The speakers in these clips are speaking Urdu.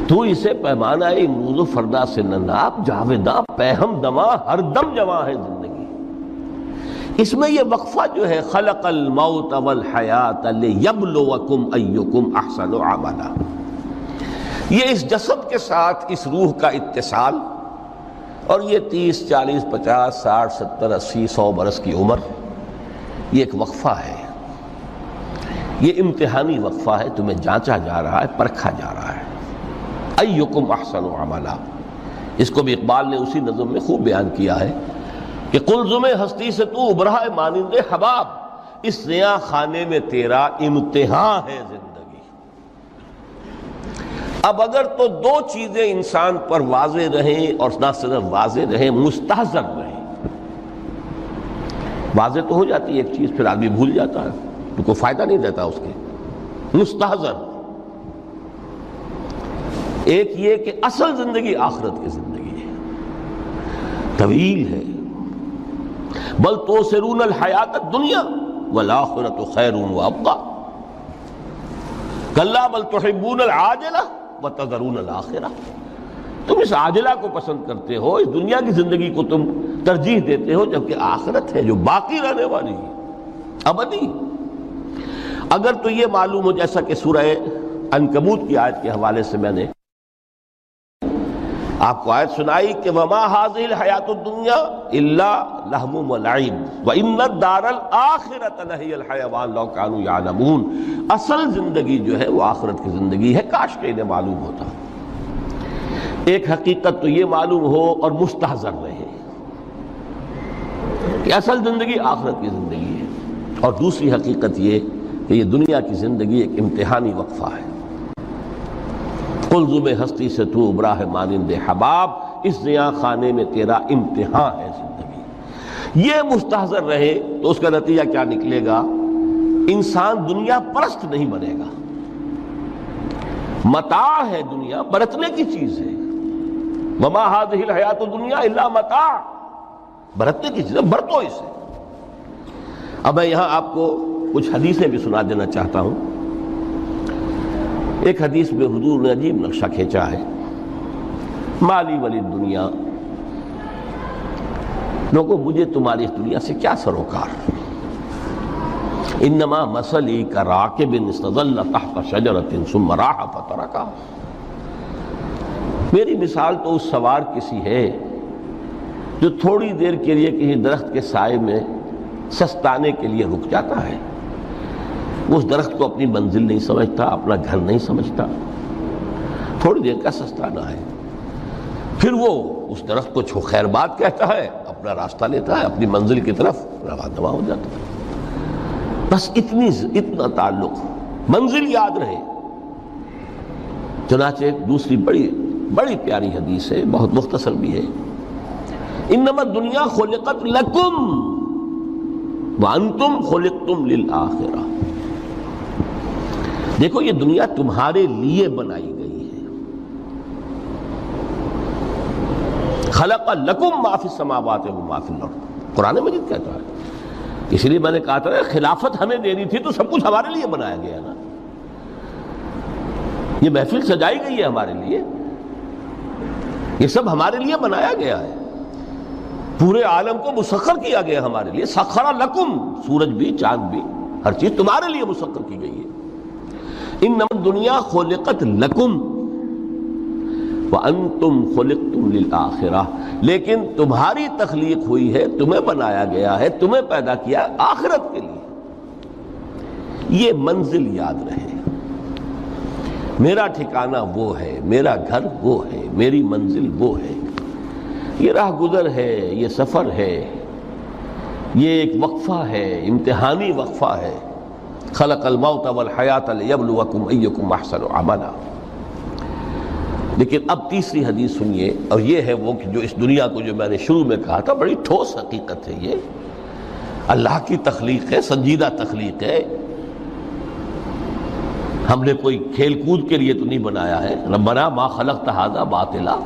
تو اسے پیمانہ امروز و فردا سے نہ ناپ، جاویداں پیہم دماں ہر دم جواں ہے زندگی۔ اس میں یہ وقفہ جو ہے خلق الموت والحیات لیبلوکم ایکم احسن عملا، یہ اس جسد کے ساتھ اس روح کا اتصال، اور یہ 30 40 50 60 70 80 100 برس کی عمر، یہ ایک وقفہ ہے، یہ امتحانی وقفہ ہے، تمہیں جانچا جا رہا ہے، پرکھا جا رہا ہے۔ ایکم احسن عملا، اس کو بھی اقبال نے اسی نظم میں خوب بیان کیا ہے کہ قلزم ہستی سے تو ابھرا ہے مانند حباب، اس نیا خانے میں تیرا امتحان ہے زندگی۔ اب اگر تو دو چیزیں انسان پر واضح رہیں، اور نہ صرف واضح رہیں، مستحضر رہیں۔ واضح تو ہو جاتی ہے ایک چیز، پھر آدمی بھول جاتا ہے تو کوئی فائدہ نہیں دیتا اس کے۔ مستحضر ایک یہ کہ اصل زندگی آخرت کی زندگی ہے، طویل ہے۔ بل توسرون الحیات الدنیا والآخرۃ خیر وابقیٰ، کلا بل تحبون العاجلہ وتذرون الآخرہ، تم اس عاجلہ کو پسند کرتے ہو، اس دنیا کی زندگی کو تم ترجیح دیتے ہو، جبکہ آخرت ہے جو باقی رہنے والی ہے، ابدی۔ اگر تو یہ معلوم ہو، جیسا کہ سورہ عنکبوت کی آیت کے حوالے سے میں نے آپ کو آیت سنائی کہ وما هذه الحیات الدنیا الا لہو ولعب وان الدار الاخرۃ لہی الحیوان لو کانوا یعلمون، اصل زندگی جو ہے وہ آخرت کی زندگی ہے، کاش کہ انہیں معلوم ہوتا۔ ایک حقیقت تو یہ معلوم ہو اور مستحضر رہے کہ اصل زندگی آخرت کی زندگی ہے، اور دوسری حقیقت یہ کہ یہ دنیا کی زندگی ایک امتحانی وقفہ ہے۔ قلزم ہستی سے تو ابھرا ہے مانند حباب، اس نیا خانے میں تیرا امتحان ہے زندگی۔ یہ مستحضر رہے تو اس کا نتیجہ کیا نکلے گا؟ انسان دنیا پرست نہیں بنے گا۔ متاع ہے دنیا، برتنے کی چیز ہے۔ وما هذه الحیات الدنیا الا متاع، برتنے کی چیز ہے، برتو اسے۔ اب میں یہاں آپ کو کچھ حدیثیں بھی سنا دینا چاہتا ہوں۔ ایک حدیث میں حضور نے عجیب نقشہ کھینچا ہے، مالی ولی دنیا، لوگوں مجھے تمہاری اس دنیا سے کیا سروکار، انما مثلی کراکب استظل تحت شجرۃ ثم راح فترکھا، میری مثال تو اس سوار کسی ہے جو تھوڑی دیر کے لیے کسی درخت کے سائے میں سستانے کے لیے رک جاتا ہے، اس درخت کو اپنی منزل نہیں سمجھتا، اپنا گھر نہیں سمجھتا، تھوڑی دیر کا سستانا ہے، پھر وہ اس درخت کو خیر بات کہتا ہے، اپنا راستہ لیتا ہے، اپنی منزل کی طرف رواں ہو جاتا ہے۔ بس اتنا تعلق، منزل یاد رہے۔ چنانچہ دوسری بڑی پیاری حدیث ہے، بہت مختصر بھی ہے، انما الدنیا خلقت لکم وانتم خلقتم للآخرہ، دیکھو یہ دنیا تمہارے لیے بنائی گئی ہے۔ خلق لکم ما فی السماوات و ما فی الارض، قرآن مجید کہتا ہے۔ اس لیے میں نے کہا تھا خلافت ہمیں دینی تھی تو سب کچھ ہمارے لیے بنایا گیا نا، یہ محفل سجائی گئی ہے ہمارے لیے، یہ سب ہمارے لیے بنایا گیا ہے، پورے عالم کو مسخر کیا گیا ہمارے لیے۔ سخر لکم، سورج بھی چاند بھی ہر چیز تمہارے لیے مسخر کی گئی ہے۔ انما الدنیا خلقت لکم وانتم خلقتم للآخرہ، لیکن تمہاری تخلیق ہوئی ہے، تمہیں بنایا گیا ہے، تمہیں پیدا کیا آخرت کے لیے۔ یہ منزل یاد رہے، میرا ٹھکانہ وہ ہے، میرا گھر وہ ہے، میری منزل وہ ہے، یہ راہ گزر ہے، یہ سفر ہے، یہ ایک وقفہ ہے، امتحانی وقفہ ہے۔ خلق الموت والحیات لیبلوکم ایکم احسن عملا۔ لیکن اب تیسری حدیث سنیے، اور یہ ہے وہ کہ جو اس دنیا کو، جو میں نے شروع میں کہا تھا، بڑی ٹھوس حقیقت ہے، یہ اللہ کی تخلیق ہے، سنجیدہ تخلیق ہے، ہم نے کوئی کھیل کود کے لیے تو نہیں بنایا ہے۔ ربنا ما خلقت ھذا باطلا،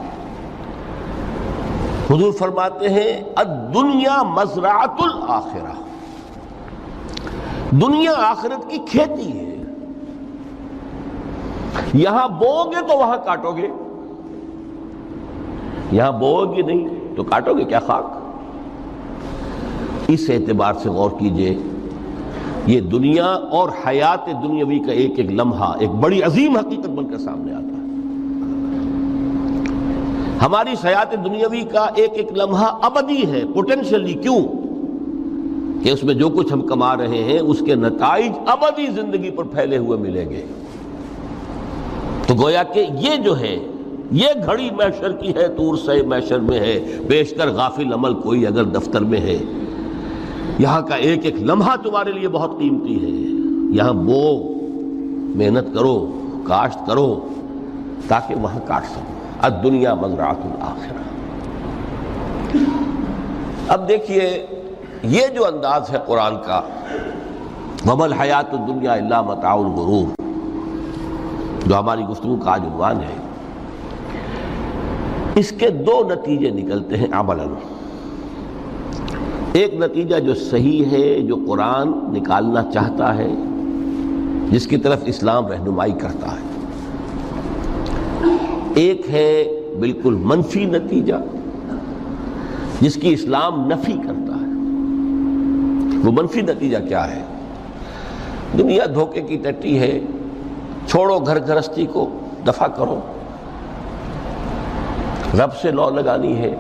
حضور فرماتے ہیں الدنیا مزرعۃ الآخرہ، دنیا آخرت کی کھیتی ہے۔ یہاں بوؤ گے تو وہاں کاٹو گے، یہاں بوؤ گے نہیں تو کاٹو گے کیا خاک؟ اس اعتبار سے غور کیجئے، یہ دنیا اور حیات دنیاوی کا ایک ایک لمحہ ایک بڑی عظیم حقیقت بن کر سامنے آتا ہے۔ ہماری حیات دنیاوی کا ایک ایک لمحہ ابدی ہے پوٹینشلی، کیوں کہ اس میں جو کچھ ہم کما رہے ہیں اس کے نتائج ابدی زندگی پر پھیلے ہوئے ملیں گے۔ تو گویا کہ یہ جو ہے یہ گھڑی محشر کی ہے، طور سے محشر میں ہے، بیشتر غافل عمل کوئی اگر دفتر میں ہے، یہاں کا ایک ایک لمحہ تمہارے لیے بہت قیمتی ہے۔ یہاں بو، محنت کرو، کاشت کرو تاکہ وہاں کاٹ سکو۔ الدنیا مزرعۃ الآخرہ۔ اب دیکھیے یہ جو انداز ہے قرآن کا، وَمَا الْحَيَاةُ الدُّنْيَا إِلَّا مَتَاعُ الْغُرُورِ، جو ہماری گفتگو کا آج عنوان ہے، اس کے دو نتیجے نکلتے ہیں عملاً۔ ایک نتیجہ جو صحیح ہے، جو قرآن نکالنا چاہتا ہے، جس کی طرف اسلام رہنمائی کرتا ہے۔ ایک ہے بالکل منفی نتیجہ جس کی اسلام نفی کرتا ہے۔ وہ منفی نتیجہ کیا ہے؟ دنیا دھوکے کی ٹٹی ہے، چھوڑو گھر گھرستی کو، دفع کرو، رب سے لو لگانی ہے۔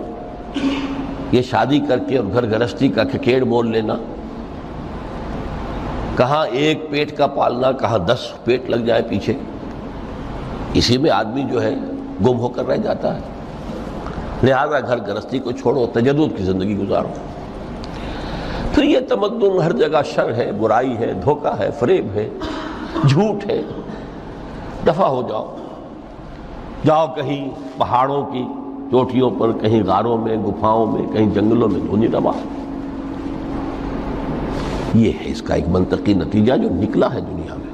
یہ شادی کر کے اور گھر گھرستی کا کھکیڑ مول لینا، کہاں ایک پیٹ کا پالنا، کہاں 10 پیٹ لگ جائے پیچھے، اسی میں آدمی جو ہے گم ہو کر رہ جاتا ہے۔ لہذا گھر گھرستی کو چھوڑو، تجدد کی زندگی گزارو۔ پھر یہ تمدن ہر جگہ شر ہے، برائی ہے، دھوکہ ہے، فریب ہے، جھوٹ ہے، دفع ہو جاؤ، جاؤ کہیں پہاڑوں کی چوٹیوں پر، کہیں غاروں میں، گفاؤں میں، کہیں جنگلوں میں دھونی روا۔ یہ ہے اس کا ایک منطقی نتیجہ جو نکلا ہے دنیا میں،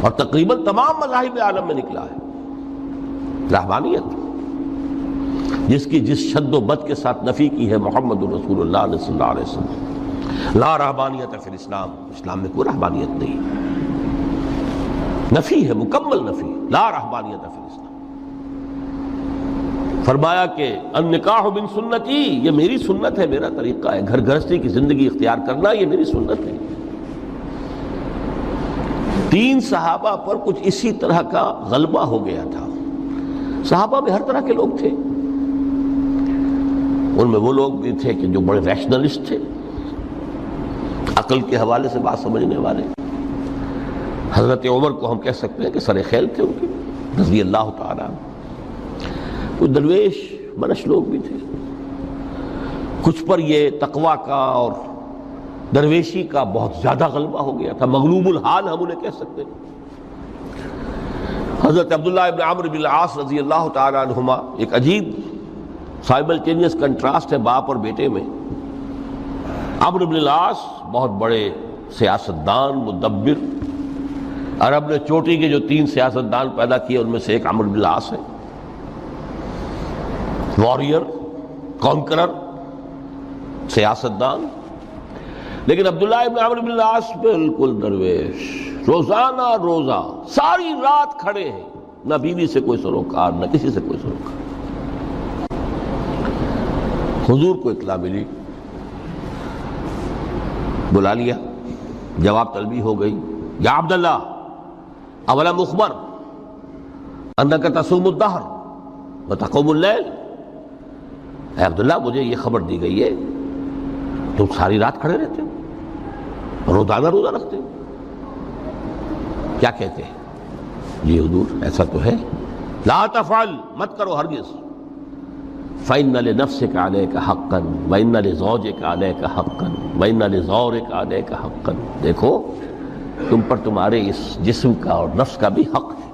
اور تقریباً تمام مذاہب عالم میں نکلا ہے۔ رہبانیت، جس کی جس شد و بد کے ساتھ نفی کی ہے محمد رسول اللہ صلی اللہ علیہ وسلم، لا رہبانیت فی الاسلام، اسلام میں کوئی رہبانیت نہیں، نفی ہے، مکمل نفی، لا رہبانیت فی الاسلام۔ فرمایا کہ النکاح من سنتی، یہ میری سنت ہے، میرا طریقہ ہے، گھر گھرستی کی زندگی اختیار کرنا یہ میری سنت ہے۔ 3 صحابہ پر کچھ اسی طرح کا غلبہ ہو گیا تھا۔ صحابہ میں ہر طرح کے لوگ تھے، ان میں وہ لوگ بھی تھے کہ جو بڑے ریشنلسٹ تھے، عقل کے حوالے سے بات سمجھنے والے۔ حضرت عمر کو ہم کہہ سکتے ہیں کہ سر خیل تھے ان کی، رضی اللہ تعالیٰ۔ کچھ درویش منش لوگ بھی تھے، کچھ پر یہ تقویٰ کا اور درویشی کا بہت زیادہ غلبہ ہو گیا تھا، مغلوب الحال ہم انہیں کہہ سکتے ہیں۔ حضرت عبداللہ ابن عمرو بن العاص رضی اللہ تعالیٰ عنہما، ایک عجیب سائملٹینیس کنٹراسٹ ہے باپ اور بیٹے میں۔ عمرو بن العاص بہت بڑے سیاستدان، مدبر، عرب نے چوٹی کے جو 3 سیاستدان پیدا کیے ان میں سے ایک عمرو بن العاص ہے، واریر، کانکرر، سیاستدان۔ لیکن عبداللہ ابن عمرو بن العاص بالکل درویش، روزانہ روزہ ساری رات کھڑے ہیں، نہ بیوی سے کوئی سروکار، نہ کسی سے کوئی سروکار۔ حضور کو اطلاع ملی، بلا لیا، جواب طلبی ہو گئی، یا عبداللہ اولم اخبر انک تصوم الدہر وتقوم اللیل، اے عبداللہ مجھے یہ خبر دی گئی ہے تم ساری رات کھڑے رہتے ہو، روزانہ روزہ رکھتے ہو، کیا کہتے ہیں؟ جی حضور ایسا تو ہے۔ لا تفعل، مت کرو ہرگز۔ فإن لنفسك عليك حقا وإن لزوجك عليك حقا وإن لزورك عليك حقا، دیکھو تم پر تمہارے اس جسم کا اور نفس کا بھی حق ہے،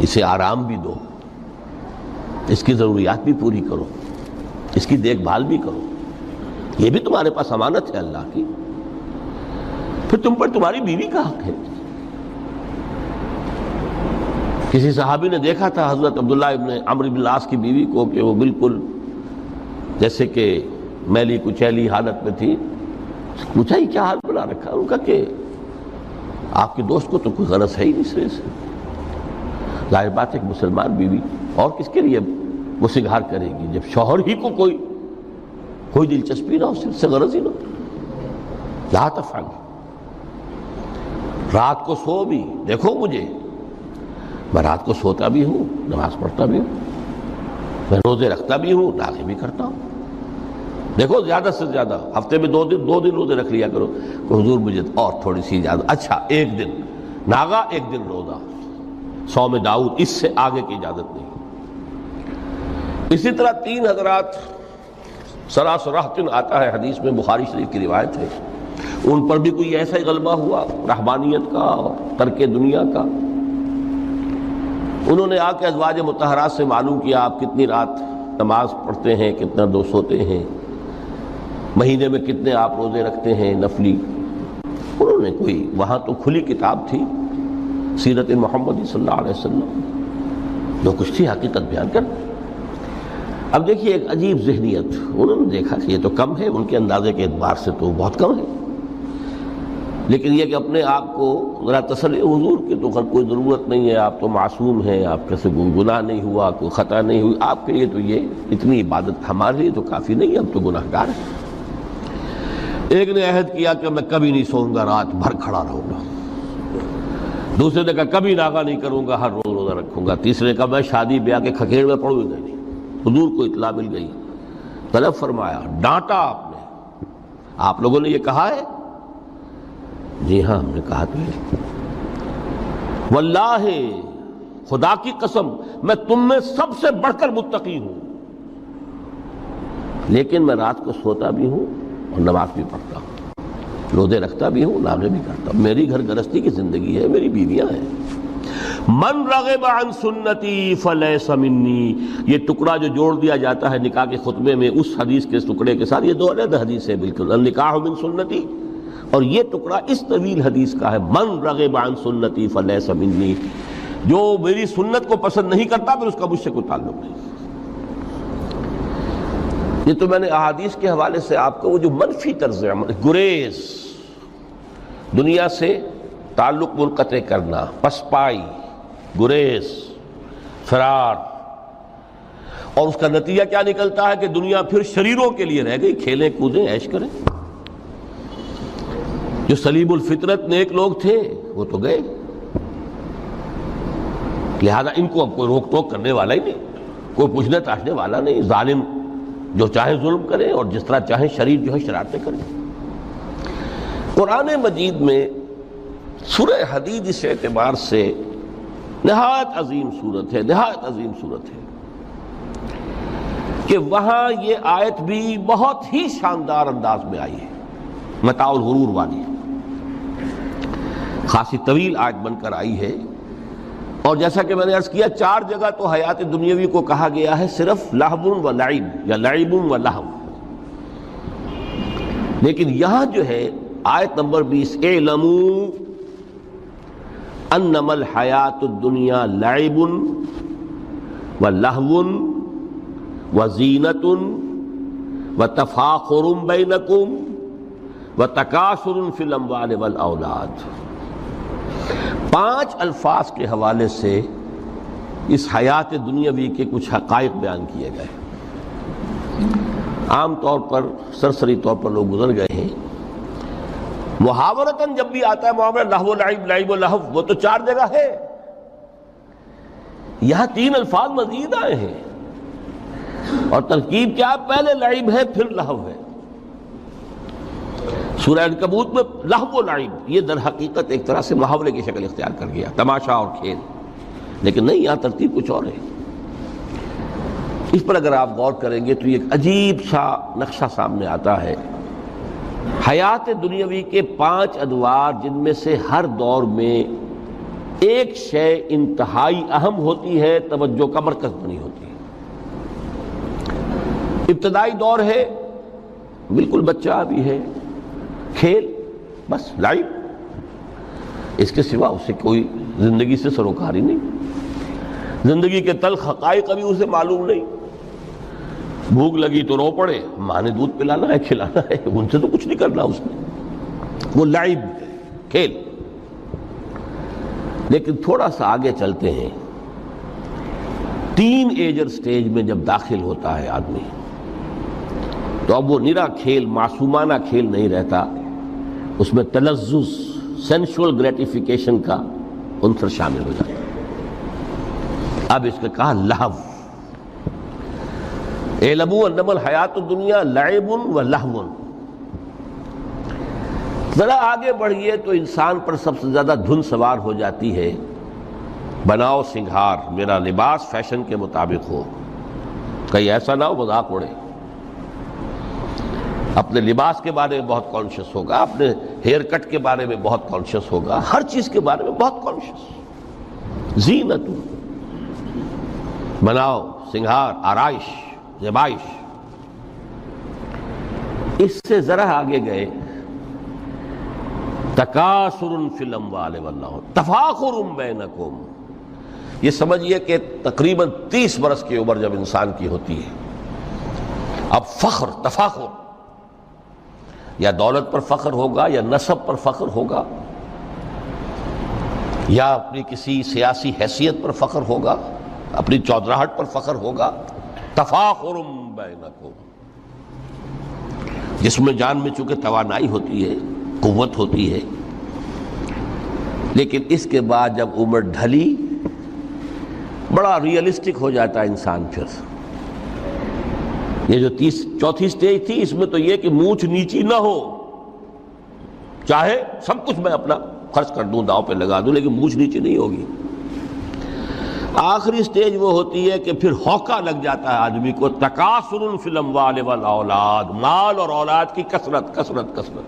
اسے آرام بھی دو، اس کی ضروریات بھی پوری کرو، اس کی دیکھ بھال بھی کرو، یہ بھی تمہارے پاس امانت ہے اللہ کی۔ پھر تم پر تمہاری بیوی کا حق ہے۔ کسی صحابی نے دیکھا تھا حضرت عبداللہ ابن عمرو بن العاص کی بیوی کو کہ وہ بالکل جیسے کہ میلی کچیلی حالت میں تھی۔ پوچھا ہی کیا حال بنا رکھا؟ ان کا کہ آپ کے دوست کو تو کوئی غرض ہے ہی نہیں سرے سے. ظاہر بات ہے کہ مسلمان بیوی اور کس کے لیے وہ سنگھار کرے گی جب شوہر ہی کو کوئی دلچسپی نہ ہو، صرف سے غرض ہی نہ ہو. لا تفعل. رات کو سو بھی دیکھو مجھے، میں رات کو سوتا بھی ہوں، نماز پڑھتا بھی ہوں، میں روزے رکھتا بھی ہوں، ناغے بھی کرتا ہوں. دیکھو زیادہ سے زیادہ ہفتے میں دو دن روزے رکھ لیا کرو کہ حضور مجھے اور تھوڑی سی اجازت. اچھا ایک دن ناغا، ایک دن روزہ، صوم داؤد، اس سے آگے کی اجازت نہیں. اسی طرح 3 حضرات سراسراہتن آتا ہے حدیث میں، بخاری شریف کی روایت ہے، ان پر بھی کوئی ایسا ہی غلبہ ہوا رہبانیت کا اور ترک دنیا کا. انہوں نے آ کے ازواج مطہرات سے معلوم کیا آپ کتنی رات نماز پڑھتے ہیں، کتنا دو سوتے ہیں، مہینے میں کتنے آپ روزے رکھتے ہیں نفلی. انہوں نے کوئی وہاں تو کھلی کتاب تھی سیرت محمد صلی اللہ علیہ وسلم، جو کچھ تھی حقیقت بیان کر. اب دیکھیے ایک عجیب ذہنیت، انہوں نے دیکھا کہ یہ تو کم ہے، ان کے اندازے کے اعتبار سے تو بہت کم ہے، لیکن یہ کہ اپنے آپ کو ذرا تسلی، حضور کی تو کوئی ضرورت نہیں ہے، آپ تو معصوم ہیں، آپ کے سے گناہ نہیں ہوا، کوئی خطا نہیں ہوئی، آپ کے لیے تو یہ اتنی عبادت ہمارے لیے تو کافی نہیں ہے، ہم تو گناہ گار ہیں. ایک نے عہد کیا کہ میں کبھی نہیں سوؤں گا، رات بھر کھڑا رہوں گا. دوسرے نے کہا کبھی ناغا نہیں کروں گا، ہر روز روزہ رکھوں گا. تیسرے نے کہا میں شادی بیاہ کے کھکیڑ میں پڑوں گا نہیں. حضور کو اطلاع مل گئی، طلب فرمایا، ڈانٹا آپ نے، آپ لوگوں نے یہ کہا ہے؟ جی ہاں ہم نے کہا تو ہے. واللہ خدا کی قسم میں تم میں سب سے بڑھ کر متقی ہوں، لیکن میں رات کو سوتا بھی ہوں اور نماز بھی پڑھتا ہوں، روزے رکھتا بھی ہوں، ناغے بھی کرتا ہوں. میری گھر گرستی کی زندگی ہے، میری بیویاں ہیں. من رغب عن سنتی فلیس منی، یہ ٹکڑا جو جوڑ دیا جاتا ہے نکاح کے خطبے میں اس حدیث کے ٹکڑے کے ساتھ، یہ 2 علیحدہ حدیث ہے بالکل، النکاح من سنتی، اور یہ ٹکڑا اس طویل حدیث کا ہے، من رغب عن سنتی فلیس منی، جو میری سنت کو پسند نہیں کرتا پھر اس کا مجھ سے کوئی تعلق نہیں. یہ تو میں نے احادیث کے حوالے سے آپ کو وہ جو منفی طرز عمل، گریز، دنیا سے تعلق منقطع کرنا، پسپائی، گریز، فرار، اور اس کا نتیجہ کیا نکلتا ہے کہ دنیا پھر شریروں کے لیے رہ گئی، کھیلیں کودیں عیش کریں. جو سلیم الفطرت نیک لوگ تھے وہ تو گئے، لہذا ان کو اب کوئی روک ٹوک کرنے والا ہی نہیں، کوئی پوچھنے تاشنے والا نہیں. ظالم جو چاہے ظلم کریں اور جس طرح چاہیں شریر جو ہے شرارتیں کریں. قرآن مجید میں سورہ حدید اس اعتبار سے نہایت عظیم صورت ہے، نہایت عظیم صورت ہے کہ وہاں یہ آیت بھی بہت ہی شاندار انداز میں آئی ہے، متاع الغرور والی، خاصی طویل آیت بن کر آئی ہے. اور جیسا کہ میں نے عرض کیا 4 جگہ تو حیات دنیاوی کو کہا گیا ہے صرف لہو و لعب یا لعب و لہو، لیکن یہاں جو ہے آیت نمبر 20، اعلموا انما الحیات الدنیا لعب و لہو و زینت و تفاخر بینکم و تکاثر فی الاموال والاولاد. 5 الفاظ کے حوالے سے اس حیات دنیاوی کے کچھ حقائق بیان کیے گئے. عام طور پر سرسری طور پر لوگ گزر گئے ہیں. محاورتاً جب بھی آتا ہے معاملہ لہو لعب، لعب و لہو، وہ تو 4 جگہ ہے، یہاں 3 الفاظ مزید آئے ہیں. اور ترکیب کیا؟ پہلے لعب ہے پھر لہو ہے. سورہ عنکبوت میں لہو و لعب یہ در حقیقت ایک طرح سے محاورے کی شکل اختیار کر گیا، تماشا اور کھیل، لیکن نہیں، یہاں ترتیب کچھ اور ہے. اس پر اگر آپ غور کریں گے تو یہ ایک عجیب سا نقشہ سامنے آتا ہے. حیات دنیاوی کے 5 ادوار، جن میں سے ہر دور میں ایک شے انتہائی اہم ہوتی ہے، توجہ کا مرکز بنی ہوتی ہے. ابتدائی دور ہے، بالکل بچہ بھی ہے، کھیل، بس لعب، اس کے سوا اسے کوئی زندگی سے سروکار ہی نہیں. زندگی کے تلخ حقائق ابھی اسے معلوم نہیں. بھوک لگی تو رو پڑے، ماں نے دودھ پلانا ہے، کھلانا ہے، ان سے تو کچھ نہیں کرنا اس نے. وہ لعب، کھیل. لیکن تھوڑا سا آگے چلتے ہیں، ٹین ایجر سٹیج میں جب داخل ہوتا ہے آدمی تو اب وہ نرا کھیل، معصومانہ کھیل نہیں رہتا، اس میں تلذذ، سینشول گریٹیفیکیشن کا عنصر شامل ہو جاتا ہے۔ اب اس کو کہا لہو، اعلموا انما الحیات الدنیا لعب و لہو۔ ذرا آگے بڑھیے تو انسان پر سب سے زیادہ دھن سوار ہو جاتی ہے، بناؤ سنگھار، میرا لباس فیشن کے مطابق ہو، کہیں ایسا نہ ہو مذاق اڑے۔ اپنے لباس کے بارے میں بہت کانشیس ہوگا، اپنے ہیئر کٹ کے بارے میں بہت کانشیس ہوگا، ہر چیز کے بارے میں بہت کانشیس۔ زینت، بناؤ سنگھار، آرائش، زیبائش۔ اس سے ذرا آگے گئے، تکاثر فی الاموال والاولاد، تفاخر بینکم۔ یہ سمجھیے کہ تقریباً 30 برس کی عمر جب انسان کی ہوتی ہے، اب فخر، تفاخر، یا دولت پر فخر ہوگا، یا نسب پر فخر ہوگا، یا اپنی کسی سیاسی حیثیت پر فخر ہوگا، اپنی چودراہٹ پر فخر ہوگا۔ تفاخر بینکم، جسم میں جان میں چونکہ توانائی ہوتی ہے، قوت ہوتی ہے، لیکن اس کے بعد جب عمر ڈھلی بڑا ریئلسٹک ہو جاتا ہے انسان۔ پھر یہ جو چوتھی سٹیج تھی، اس میں تو یہ کہ مونچھ نیچی نہ ہو، چاہے سب کچھ میں اپنا خرچ کر دوں، داؤ پہ لگا دوں، لیکن مونچھ نیچی نہیں ہوگی۔ آخری سٹیج وہ ہوتی ہے کہ پھر ہوکا لگ جاتا ہے آدمی کو، تکاثر فی الاموال والاولاد، مال اور اولاد کی کثرت کثرت کثرت۔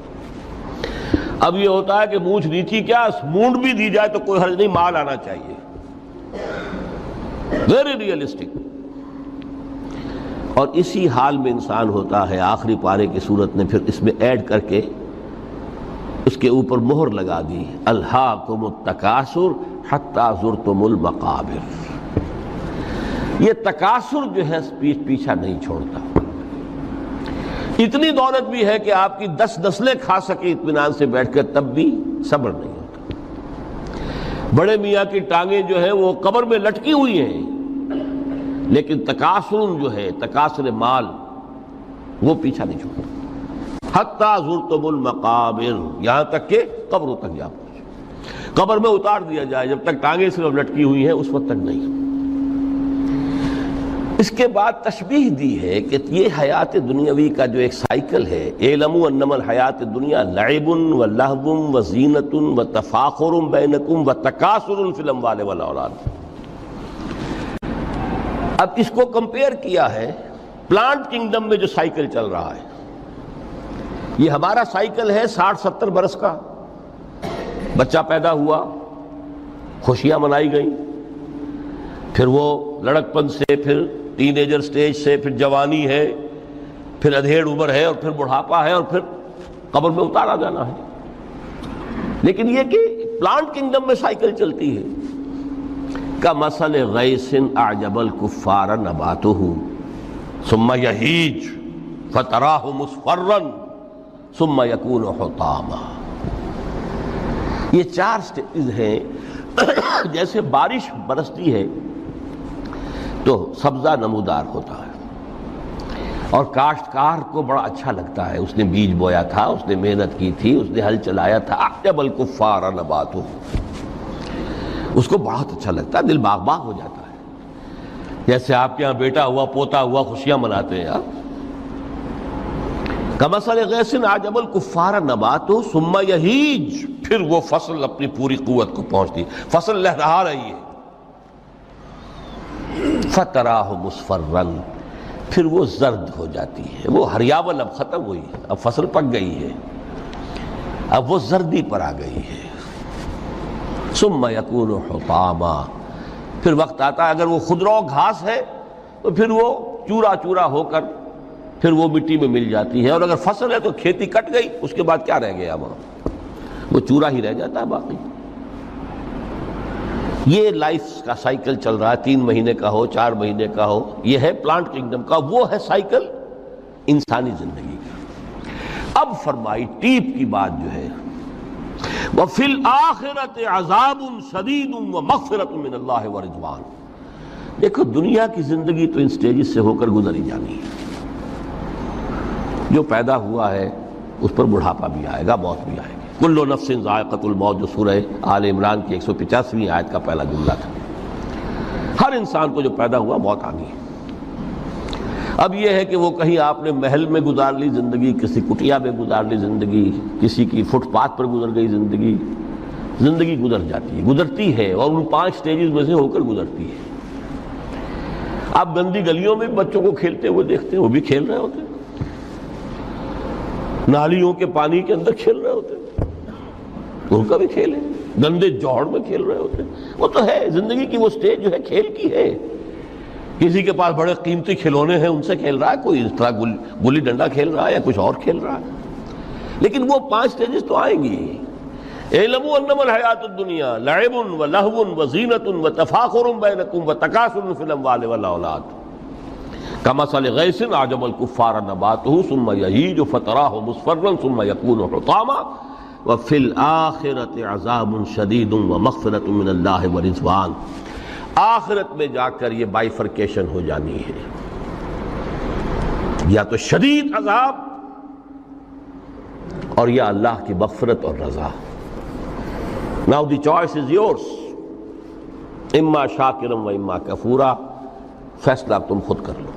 اب یہ ہوتا ہے کہ مونچھ نیچی کیا، مونڈ بھی دی جائے تو کوئی حرج نہیں، مال آنا چاہیے، ویری ریئلسٹک۔ اور اسی حال میں انسان ہوتا ہے، آخری پارے کی صورت نے پھر اس میں ایڈ کر کے اس کے اوپر مہر لگا دی، الہاکم التکاثر حتی زرتم المقابر۔ یہ تکاثر جو ہے پیچھا نہیں چھوڑتا۔ اتنی دولت بھی ہے کہ آپ کی 10 نسلیں کھا سکے اطمینان سے بیٹھ کر، تب بھی صبر نہیں ہوتا۔ بڑے میاں کی ٹانگیں جو ہیں وہ قبر میں لٹکی ہوئی ہیں، لیکن تکاثر جو ہے، تکاثر مال، وہ پیچھا نہیں چھوڑتا۔ حتی زرتم المقابر، یہاں تک کہ قبروں تک جا پہنچے، قبر میں اتار دیا جائے، جب تک ٹانگیں صرف لٹکی ہوئی ہیں اس وقت تک نہیں۔ اس کے بعد تشبیہ دی ہے کہ یہ حیات دنیاوی کا جو ایک سائیکل ہے، اعلموا انما الحیات الدنیا لعب و لہو و زینت و تفاخر بینکم و تکاثر فی الاموال والاولاد۔ اب اس کو کمپیئر کیا ہے پلانٹ کنگڈم میں جو سائیکل چل رہا ہے۔ یہ ہمارا سائیکل ہے 60-70 برس کا، بچہ پیدا ہوا، خوشیاں منائی گئیں، پھر وہ لڑکپن سے، پھر ٹین ایجر سٹیج سے، پھر جوانی ہے، پھر ادھیڑ عمر ہے، اور پھر بڑھاپا ہے، اور پھر قبر میں اتارا جانا ہے۔ لیکن یہ کہ پلانٹ کنگڈم میں سائیکل چلتی ہے، کمثل غیث اعجب الکفار نباتہ ثم یہیج فتراہ مصفرا ثم یکون حطاما۔ یہ 4 سٹیج ہیں۔ جیسے بارش برستی ہے تو سبزہ نمودار ہوتا ہے، اور کاشتکار کو بڑا اچھا لگتا ہے، اس نے بیج بویا تھا، اس نے محنت کی تھی، اس نے ہل چلایا تھا، اعجب الکفار نباتہ، اس کو بہت اچھا لگتا ہے، دل باغ باغ ہو جاتا ہے۔ جیسے آپ کے ہاں بیٹا ہوا، پوتا ہوا، خوشیاں مناتے ہیں آپ۔ کمثل غیث اعجب الکفار نباتہ ثم یہیج، پھر وہ فصل اپنی پوری قوت کو پہنچتی، فصل لہرا رہی ہے، فتراہ مصفرا، پھر وہ زرد ہو جاتی ہے، وہ ہریاول اب ختم ہوئی ہے، اب فصل پک گئی ہے، اب وہ زردی پر آ گئی ہے۔ ثم یکون حطاما، پھر وقت آتا ہے، اگر وہ خضرو گھاس ہے تو پھر وہ چورا چورا ہو کر پھر وہ مٹی میں مل جاتی ہے، اور اگر فصل ہے تو کھیتی کٹ گئی، اس کے بعد کیا رہ گیا وہاں، وہ چورا ہی رہ جاتا ہے باقی۔ یہ لائف کا سائیکل چل رہا ہے، 3 مہینے کا ہو، 4 مہینے کا ہو، یہ ہے پلانٹ کنگڈم کا، وہ ہے سائیکل انسانی زندگی کا۔ اب فرمائی ٹیپ کی بات جو ہے وفی الآخرۃ عذاب شدید ومغفرۃ من اللہ ورضوان۔ دیکھو دنیا کی زندگی تو ان سٹیجز سے ہو کر گزر ہی جانی ہے۔ جو پیدا ہوا ہے اس پر بڑھاپا بھی آئے گا، موت بھی آئے گی۔ کل نفس ذائقۃ الموت، جو سورہ آل عمران کی 185ویں آیت کا پہلا جملہ تھا۔ ہر انسان کو جو پیدا ہوا موت آنی ہے۔ اب یہ ہے کہ وہ کہیں آپ نے محل میں گزار لی زندگی، کسی کٹیا میں گزار لی زندگی، کسی کی فٹ پاتھ پر گزر گئی زندگی۔ زندگی گزر جاتی ہے، گزرتی ہے، اور ان 5 سٹیجز میں سے ہو کر گزرتی ہے۔ آپ گندی گلیوں میں بچوں کو کھیلتے ہوئے دیکھتے ہیں، وہ بھی کھیل رہے ہوتے ہیں، نالیوں کے پانی کے اندر کھیل رہے ہوتے ہیں، ان کا بھی کھیل ہے، گندے جوڑ میں کھیل رہے ہوتے ہیں۔ وہ تو ہے زندگی کی وہ سٹیج جو ہے کھیل کی ہے۔ کسی کے پاس بڑے قیمتی کھلونے ہیں، ان سے کھیل رہا ہے، کوئی اس طرح گلی ڈنڈا کھیل رہا ہے یا کچھ اور کھیل رہا ہے۔ لیکن وہ 5 سٹیجز تو آئیں گی۔ اعلموا انما الحیات الدنیا لعب ولہو وزینۃ وتفاخر بینکم وتکاثر فی الاموال والاولاد کمثل غیث اعجب الکفار نباتہ ثم یہیج فتراہ مصفرا ثم یکون حطاما وفی الآخرۃ عذاب شدید ومغفرۃ من اللہ ورضوان۔ آخرت میں جا کر یہ بائیفرکیشن ہو جانی ہے، یا تو شدید عذاب اور یا اللہ کی مغفرت اور رضا۔ Now the choice is yours، اما شاکرا و اما کفورا، فیصلہ تم خود کر لو۔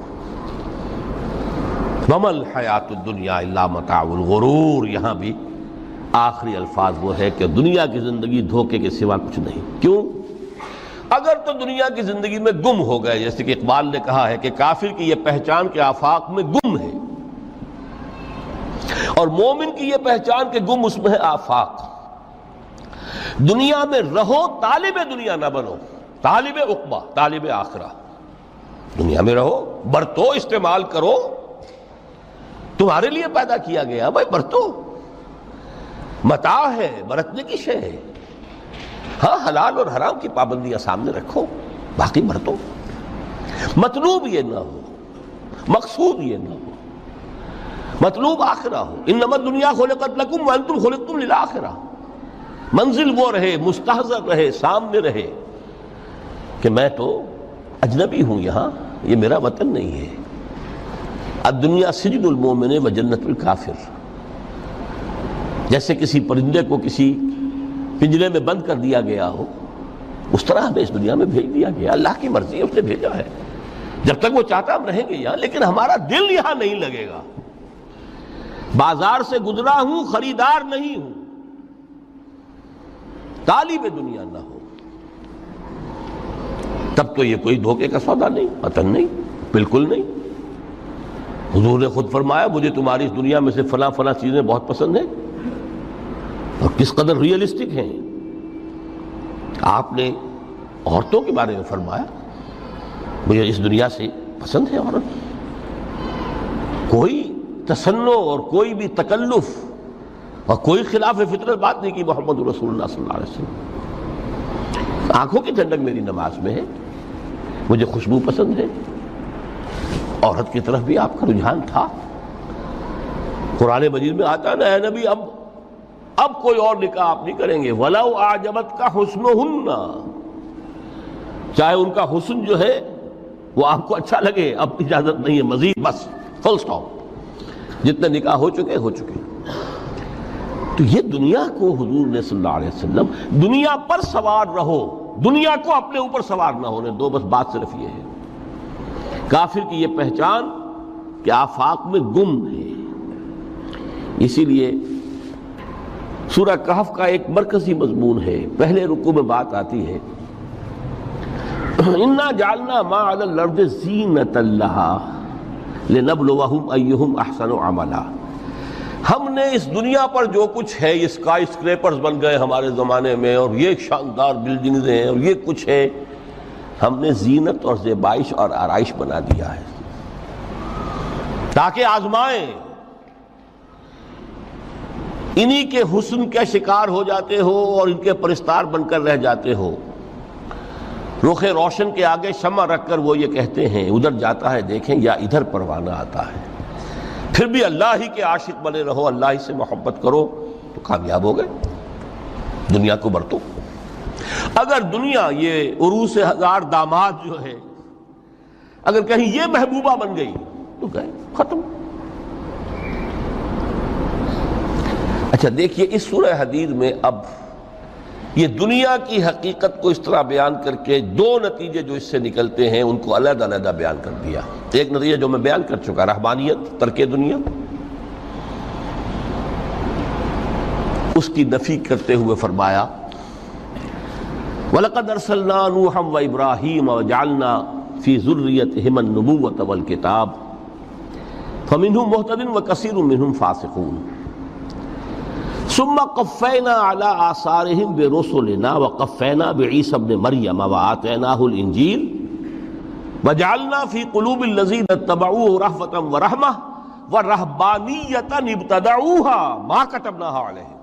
وما الحیات الدنیا الا متاع الغرور، یہاں بھی آخری الفاظ وہ ہے کہ دنیا کی زندگی دھوکے کے سوا کچھ نہیں۔ کیوں؟ اگر تو دنیا کی زندگی میں گم ہو گئے، جیسے کہ اقبال نے کہا ہے کہ کافر کی یہ پہچان کے آفاق میں گم ہے، اور مومن کی یہ پہچان کے گم اس میں ہے آفاق۔ دنیا میں رہو، طالب دنیا نہ بنو، طالب عقبہ، طالب آخرہ۔ دنیا میں رہو، برتو، استعمال کرو، تمہارے لیے پیدا کیا گیا، بھائی برتو، متاع ہے، برتنے کی شے ہے۔ ہاں حلال اور حرام کی پابندیاں سامنے رکھو، باقی برتو۔ مطلوب یہ نہ ہو، مقصود یہ نہ ہو، مطلوب آخرہ ہو۔ انما الدنیا خلقت لکم وانتم خلقتم للآخرہ۔ منزل وہ رہے، مستحضر رہے، سامنے رہے کہ میں تو اجنبی ہوں، یہاں یہ میرا وطن نہیں ہے۔ الدنیا سجن المومن و جنت الکافر۔ جیسے کسی پرندے کو کسی پنجرے میں بند کر دیا گیا ہو، اس طرح ہمیں اس دنیا میں بھیج دیا گیا، اللہ کی مرضی ہے، اس نے بھیجا ہے۔ جب تک وہ چاہتا ہم رہیں گے یہاں، لیکن ہمارا دل یہاں نہیں لگے گا۔ بازار سے گزرا ہوں، خریدار نہیں ہوں، طالب دنیا نہ ہو، تب تو یہ کوئی دھوکے کا سودا نہیں، وطن نہیں، بالکل نہیں۔ حضور نے خود فرمایا مجھے تمہاری اس دنیا میں سے فلاں فلاں چیزیں بہت پسند ہیں، اور کس قدر ریئلسٹک ہیں۔ آپ نے عورتوں کے بارے میں فرمایا مجھے اس دنیا سے پسند ہے عورت۔ کوئی تصنع اور کوئی بھی تکلف اور کوئی خلاف فطرت بات نہیں کی محمد رسول اللہ صلی اللہ علیہ وسلم۔ آنکھوں کی ٹھنڈک میری نماز میں ہے، مجھے خوشبو پسند ہے۔ عورت کی طرف بھی آپ کا رجحان تھا۔ قرآن مجید میں آتا ہے نا، اے نبی اب کوئی اور نکاح آپ نہیں کریں گے، وَلَوْ أَعْجَبَتْكَ حُسْنُهُنَّ، چاہے ان کا حسن جو ہے وہ آپ کو اچھا لگے، اب اجازت نہیں ہے مزید، بس فل سٹاپ، جتنے نکاح ہو چکے ہو چکے۔ تو یہ دنیا کو حضور نے صلی اللہ علیہ وسلم دنیا پر سوار رہو، دنیا کو اپنے اوپر سوار نہ ہونے دو، بس بات صرف یہ ہے۔ کافر کی یہ پہچان کہ آفاق میں گم ہے۔ اسی لیے سورہ کہف کا ایک مرکزی مضمون ہے، پہلے رکوع میں بات آتی ہے اِنَّا جَعَلْنَا مَا عَلَى الْأَرْضِ زِینَةً لَهَا لِنَبْلُوَهُمْ أَيُّهُمْ أَحْسَنُ عَمَلًا۔ ہم نے اس دنیا پر جو کچھ ہے، یہ اسکائی اسکریپرز بن گئے ہمارے زمانے میں، اور یہ شاندار بلڈنگز ہیں، اور یہ کچھ ہے، ہم نے زینت اور زیبائش اور آرائش بنا دیا ہے تاکہ آزمائیں۔ انہی کے حسن کے شکار ہو جاتے ہو اور ان کے پرستار بن کر رہ جاتے ہو۔ رخ روشن کے آگے شمع رکھ کر وہ یہ کہتے ہیں ادھر جاتا ہے دیکھیں یا ادھر پروانہ آتا ہے، پھر بھی اللہ ہی کے عاشق بنے رہو، اللہ ہی سے محبت کرو تو کامیاب ہو گئے۔ دنیا کو برتو. اگر دنیا یہ عروس ہزار داماد جو ہے اگر کہیں یہ محبوبہ بن گئی تو گئے ختم. اچھا دیکھیے اس سورہ حدید میں اب یہ دنیا کی حقیقت کو اس طرح بیان کر کے دو نتیجے جو اس سے نکلتے ہیں ان کو علیحدہ علیحدہ بیان کر دیا. ایک نتیجہ جو میں بیان کر چکا رہبانیت ترک دنیا، اس کی نفی کرتے ہوئے فرمایا وَلَقَدْ أَرْسَلْنَا نُوحًا وَإِبْرَاهِيمَ وَجَعَلْنَا فِي ذُرِّيَّتِهِمَا النُّبُوَّةَ وَالْكِتَابَ فَمِنْهُمْ مُهْتَدٍ وَكَثِيرٌ مِّنْهُمْ فَاسِقُونَ ثُمَّ قَفَّيْنَا عَلَىٰ آثَارِهِمْ بِرُسُلِنَا وَقَفَّيْنَا بِعِيسَى ابْنِ مَرْيَمَ وَآتَيْنَاهُ الْإِنجِيلَ وَجَعَلْنَا فِي قُلُوبِ الَّذِينَ اتَّبَعُوهُ رَأْفَةً وَرَحْمَةً وَرَهْبَانِيَّةً ابْتَدَعُوهَا مَا كَتَبْنَاهَا عَلَيْهِمْ.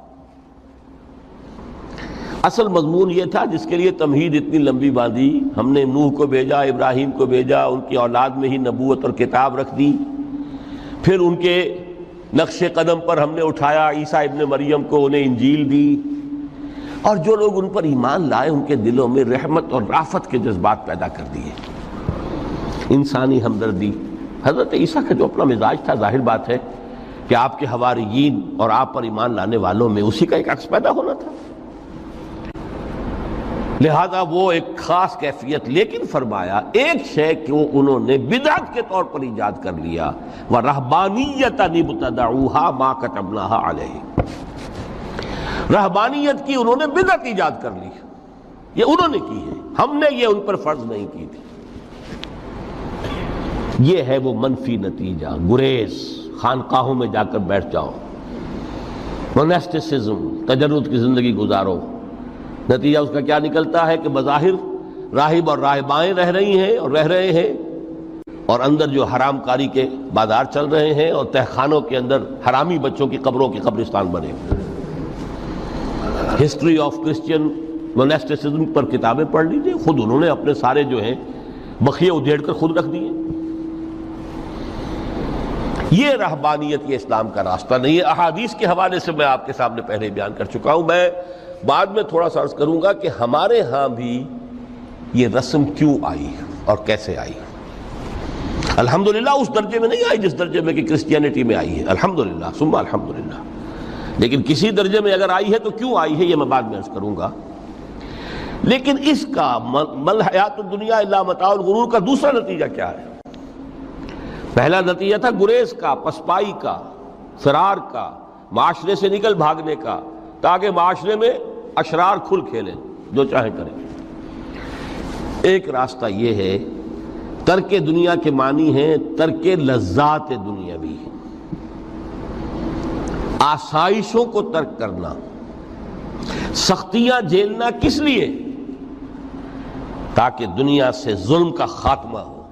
اصل مضمون یہ تھا جس کے لیے تمہید اتنی لمبی باندھی. ہم نے نوح کو بھیجا، ابراہیم کو بھیجا، ان کی اولاد میں ہی نبوت اور کتاب رکھ دی. پھر ان کے نقش قدم پر ہم نے اٹھایا عیسیٰ ابن مریم کو، انہیں انجیل دی. اور جو لوگ ان پر ایمان لائے ان کے دلوں میں رحمت اور رافت کے جذبات پیدا کر دیے، انسانی ہمدردی. حضرت عیسیٰ کا جو اپنا مزاج تھا ظاہر بات ہے کہ آپ کے حواریین اور آپ پر ایمان لانے والوں میں اسی کا ایک عکس پیدا ہونا تھا. لہذا وہ ایک خاص کیفیت، لیکن فرمایا ایک شے کو انہوں نے بدعت کے طور پر ایجاد کر لیا وَرَهْبَانِيَّةً ابْتَدَعُوهَا مَا كَتَبْنَاهَا عَلَيْهِمْ. رہبانیت کی انہوں نے بدعت ایجاد کر لی، یہ انہوں نے کی ہے، ہم نے یہ ان پر فرض نہیں کی تھی. یہ ہے وہ منفی نتیجہ. گریز، خانقاہوں میں جا کر بیٹھ جاؤ، موناسٹسزم، تجرد کی زندگی گزارو. نتیجہ اس کا کیا نکلتا ہے کہ بظاہر راہب اور راہبائیں رہ رہی ہیں اور رہ رہے ہیں، اور اندر جو حرام کاری کے بازار چل رہے ہیں، اور تہخانوں کے اندر حرامی بچوں کی قبروں کے قبرستان بنے. ہسٹری آف کرسچین موناسٹسزم پر کتابیں پڑھ لیجیے، خود انہوں نے اپنے سارے جو ہیں بخیے ادھیڑ کر خود رکھ دیے. یہ رہبانیت، یہ اسلام کا راستہ نہیں ہے. احادیث کے حوالے سے میں آپ کے سامنے پہلے بیان کر چکا ہوں. میں بعد میں تھوڑا سا عرض کروں گا کہ ہمارے ہاں بھی یہ رسم کیوں آئی اور کیسے آئی. الحمدللہ اس درجے میں نہیں آئی جس درجے میں کہ کرسچینٹی میں آئی ہے، الحمدللہ ثم الحمدللہ. لیکن کسی درجے میں اگر آئی ہے تو کیوں آئی ہے یہ میں بعد میں عرض کروں گا. لیکن اس کا مل حیات الدنیا الا متاع الغرور کا دوسرا نتیجہ کیا ہے؟ پہلا نتیجہ تھا گریز کا، پسپائی کا، فرار کا، معاشرے سے نکل بھاگنے کا، تاکہ معاشرے میں اشرار کھل کھیلیں، جو چاہیں کریں. ایک راستہ یہ ہے، ترک دنیا کے معنی ہیں ترک لذات دنیاوی، آسائشوں کو ترک کرنا، سختیاں جھیلنا. کس لیے؟ تاکہ دنیا سے ظلم کا خاتمہ ہو،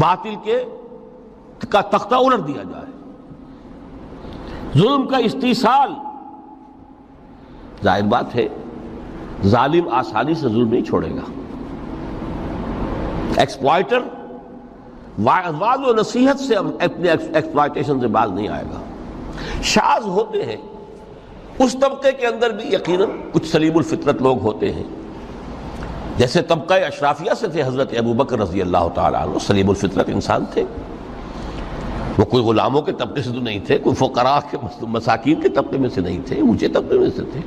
باطل کا تختہ الٹ دیا جائے، ظلم کا استیصال. ظاہر بات ہے ظالم آسانی سے ظلم نہیں چھوڑے گا. ایکسپلائٹر واضح و نصیحت سے اپنے ایکسپلائٹیشن سے باز نہیں آئے گا. شاذ ہوتے ہیں اس طبقے کے اندر بھی یقیناً کچھ سلیم الفطرت لوگ ہوتے ہیں، جیسے طبقہ اشرافیہ سے تھے حضرت ابوبکر رضی اللہ تعالیٰ عنہ، سلیم الفطرت انسان تھے. وہ کوئی غلاموں کے طبقے سے تو نہیں تھے، کوئی فقراء کے مساکین کے طبقے میں سے نہیں تھے، اونچے طبقے میں سے تھے.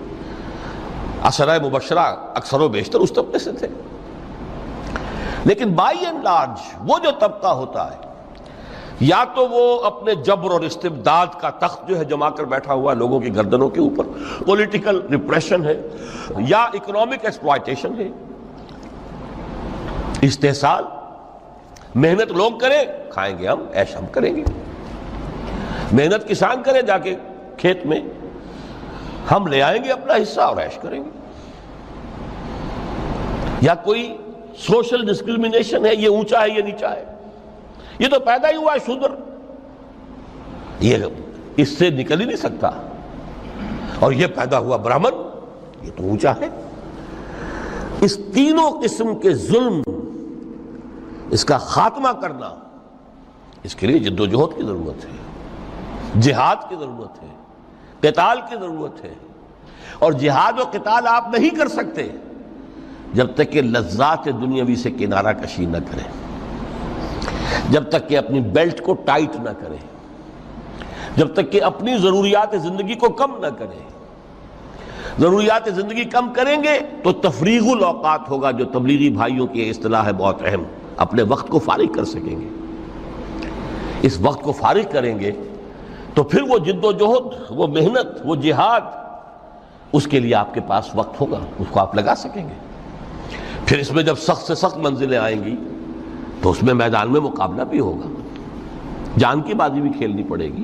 عشرہ مبشرہ اکثر و بیشتر اس طبقے سے تھے. لیکن بائی اینڈ لارج وہ جو طبقہ ہوتا ہے، یا تو وہ اپنے جبر اور استبداد کا تخت جو ہے جما کر بیٹھا ہوا لوگوں کی گردنوں کے اوپر، پولیٹیکل ریپریشن ہے، یا اکنامک ایکسپلائٹیشن ہے، استحصال. محنت لوگ کریں، کھائیں گے ہم، عیش ہم کریں گے. محنت کسان کریں جا کے کھیت میں، ہم لے آئیں گے اپنا حصہ اور عیش کریں گے. یا کوئی سوشل ڈسکریمنیشن ہے، یہ اونچا ہے یہ نیچا ہے، یہ تو پیدا ہی ہوا ہے شودر، یہ اس سے نکل ہی نہیں سکتا، اور یہ پیدا ہوا برہمن، یہ تو اونچا ہے. اس تینوں قسم کے ظلم، اس کا خاتمہ کرنا، اس کے لیے جد و جہد کی ضرورت ہے، جہاد کی ضرورت ہے، قتال کی ضرورت ہے، اور جہاد و قتال آپ نہیں کر سکتے جب تک کہ لذات دنیاوی سے کنارہ کشی نہ کریں، جب تک کہ اپنی بیلٹ کو ٹائٹ نہ کریں، جب تک کہ اپنی ضروریات زندگی کو کم نہ کریں۔ ضروریات زندگی کم کریں گے تو تفریغ الاوقات ہوگا، جو تبلیغی بھائیوں کی اصطلاح ہے بہت اہم، اپنے وقت کو فارغ کر سکیں گے۔ اس وقت کو فارغ کریں گے تو پھر وہ جد و جہد، وہ محنت، وہ جہاد، اس کے لیے آپ کے پاس وقت ہوگا، اس کو آپ لگا سکیں گے۔ پھر اس میں جب سخت سے سخت منزلیں آئیں گی تو اس میں میدان میں مقابلہ بھی ہوگا، جان کی بازی بھی کھیلنی پڑے گی،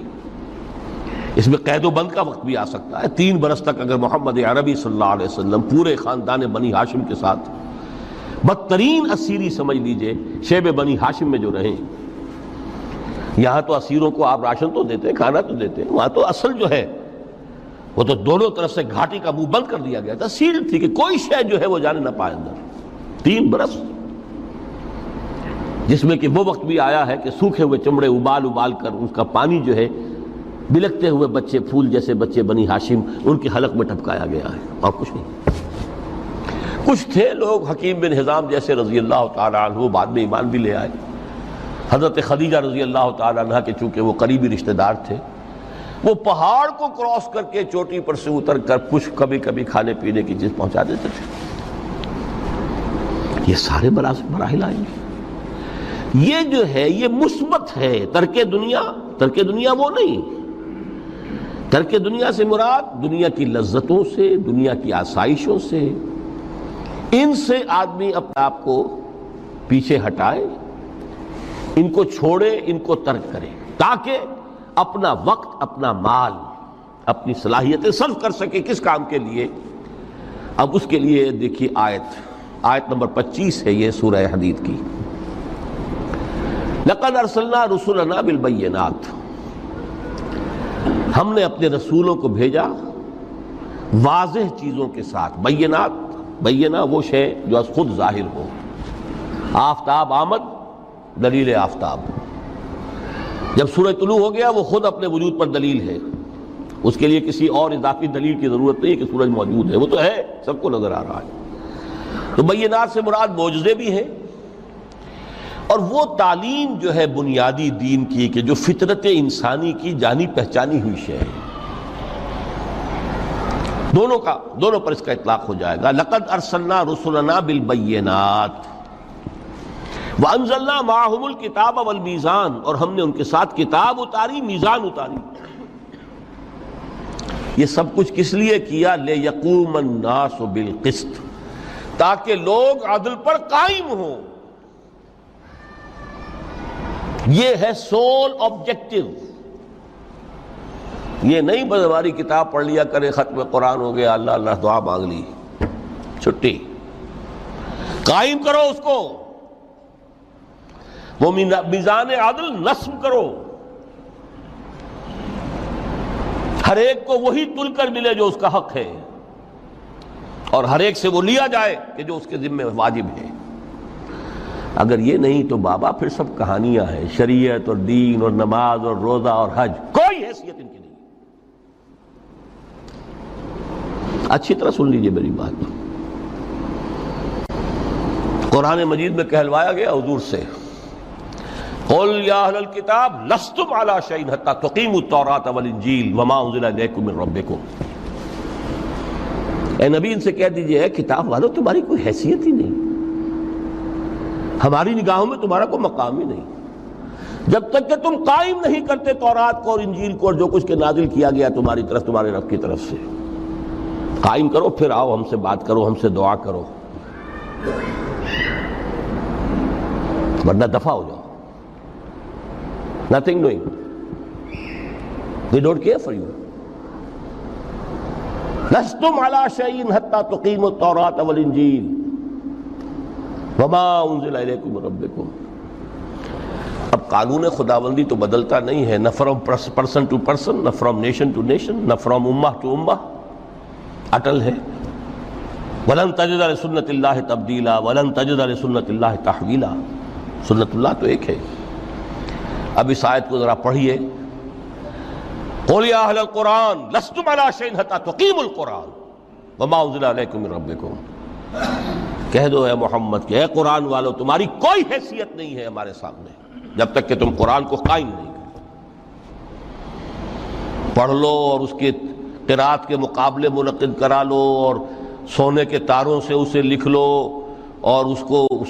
اس میں قید و بند کا وقت بھی آ سکتا ہے۔ 3 برس تک اگر محمد عربی صلی اللہ علیہ وسلم پورے خاندان بنی ہاشم کے ساتھ بدترین اسیری سمجھ لیجئے شیب بنی ہاشم میں جو رہیں، یہاں تو اسیروں کو آپ راشن تو دیتے ہیں، کھانا تو دیتے ہیں، وہاں تو اصل جو ہے وہ تو دونوں طرف سے گھاٹی کا منہ بند کر دیا گیا تھا، سیل تھی کہ کوئی شے جو ہے وہ جانے نہ پائے اندر۔ 3 برس جس میں کہ وہ وقت بھی آیا ہے کہ سوکھے ہوئے چمڑے ابال ابال کر اس کا پانی جو ہے بلکتے ہوئے بچے، پھول جیسے بچے بنی ہاشم، ان کی حلق میں ٹپکایا گیا ہے، اور کچھ نہیں۔ کچھ تھے لوگ، حکیم بن حزام جیسے رضی اللہ تعالیٰ عنہ، بعد میں ایمان بھی لے آئے۔ حضرت خدیجہ رضی اللہ تعالیٰ عنہ کے چونکہ وہ قریبی رشتہ دار تھے، وہ پہاڑ کو کراس کر کے چوٹی پر سے اتر کر کچھ کبھی کبھی کھانے پینے کی چیز پہنچا دیتے تھے۔ یہ سارے مراحل آئیں گے۔ یہ جو ہے یہ مثبت ہے۔ ترک دنیا وہ نہیں۔ ترک دنیا سے مراد دنیا کی لذتوں سے، دنیا کی آسائشوں سے، ان سے آدمی اپنے آپ کو پیچھے ہٹائے، ان کو چھوڑے، ان کو ترک کرے، تاکہ اپنا وقت، اپنا مال، اپنی صلاحیتیں صرف کر سکے۔ کس کام کے لیے؟ اب اس کے لیے دیکھیے آیت نمبر 25 ہے یہ سورہ حدید کی۔ لقد ارسلنا رسلنا بالبینات، ہم نے اپنے رسولوں کو بھیجا واضح چیزوں کے ساتھ۔ بینہ وہ شے جو از خود ظاہر ہو۔ آفتاب آمد، دلیل آفتاب۔ جب سورج طلوع ہو گیا وہ خود اپنے وجود پر دلیل ہے، اس کے لیے کسی اور اضافی دلیل کی ضرورت نہیں ہے کہ سورج موجود ہے، وہ تو ہے، سب کو نظر آ رہا ہے۔ تو بینات سے مراد معجزے بھی ہیں، اور وہ تعلیم جو ہے بنیادی دین کی کہ جو فطرت انسانی کی جانی پہچانی ہوئی شے ہے، دونوں پر اس کا اطلاق ہو جائے گا۔ لقد ارسلنا رسلنا بالبینات وانزلنا معهم الکتاب والمیزان، اور ہم نے ان کے ساتھ کتاب اتاری، میزان اتاری۔ یہ سب کچھ کس لیے کیا؟ لیقوم الناس بالقسط، تاکہ لوگ عدل پر قائم ہوں۔ یہ ہے سول آبجیکٹو۔ یہ نہیں بس ہماری کتاب پڑھ لیا کرے، ختم قرآن ہو گیا، اللہ اللہ دعا مانگ لی، چھٹی۔ قائم کرو اس کو، وہ میزان عدل نصب کرو، ہر ایک کو وہی تل کر ملے جو اس کا حق ہے، اور ہر ایک سے وہ لیا جائے کہ جو اس کے ذمہ واجب ہے۔ اگر یہ نہیں تو بابا پھر سب کہانیاں ہیں، شریعت اور دین اور نماز اور روزہ اور حج، کوئی حیثیت ان کی نہیں۔ اچھی طرح سن لیجئے میری بات۔ قرآن مجید میں کہلوایا گیا حضور سے، قل یا اہل الکتاب لستم علی شیء حتی تقیموا التوراۃ والانجیل وما انزل الیکم من ربکم۔ اے نبی ان سے کہہ دیجئے، کتاب والو تمہاری کوئی حیثیت ہی نہیں، ہماری نگاہوں میں تمہارا کوئی مقام ہی نہیں، جب تک کہ تم قائم نہیں کرتے تورات کو اور انجیل کو اور جو کچھ کے نازل کیا گیا تمہاری طرف، تمہارے رب کی طرف سے۔ قائم کرو، پھر آؤ ہم سے بات کرو، ہم سے دعا کرو، ورنہ دفع ہو جاؤ۔ Nothing doing. They don't care for you. لستم علی شیء حتی تقیموا التوراۃ والانجیل وما انزل الیکم من ربکم۔ اب قانون خداوندی تو بدلتا نہیں ہے، نہ فرام پرسن ٹو پرسن، نہ فرام نیشن ٹو نیشن، نہ فرام امہ ٹو امہ، اٹل ہے۔ ولن تجد لسنت اللہ تبدیلا ولن تجد لسنت اللہ تحویلا۔ سنت اللہ تو ایک ہے۔ اب اس آیت کو ذرا پڑھیے، قل یا اہل القرآن لستم علی شیء حتی تقیموا القرآن وما انزل الیکم من ربکم، کہہ دو اے محمد کہ اے قرآن والو تمہاری کوئی حیثیت نہیں ہے ہمارے سامنے جب تک کہ تم قرآن کو قائم نہیں کرو۔ پڑھ لو اور اس کے قرات کے مقابلے منعقد کرا لو اور سونے کے تاروں سے اسے لکھ لو اور اس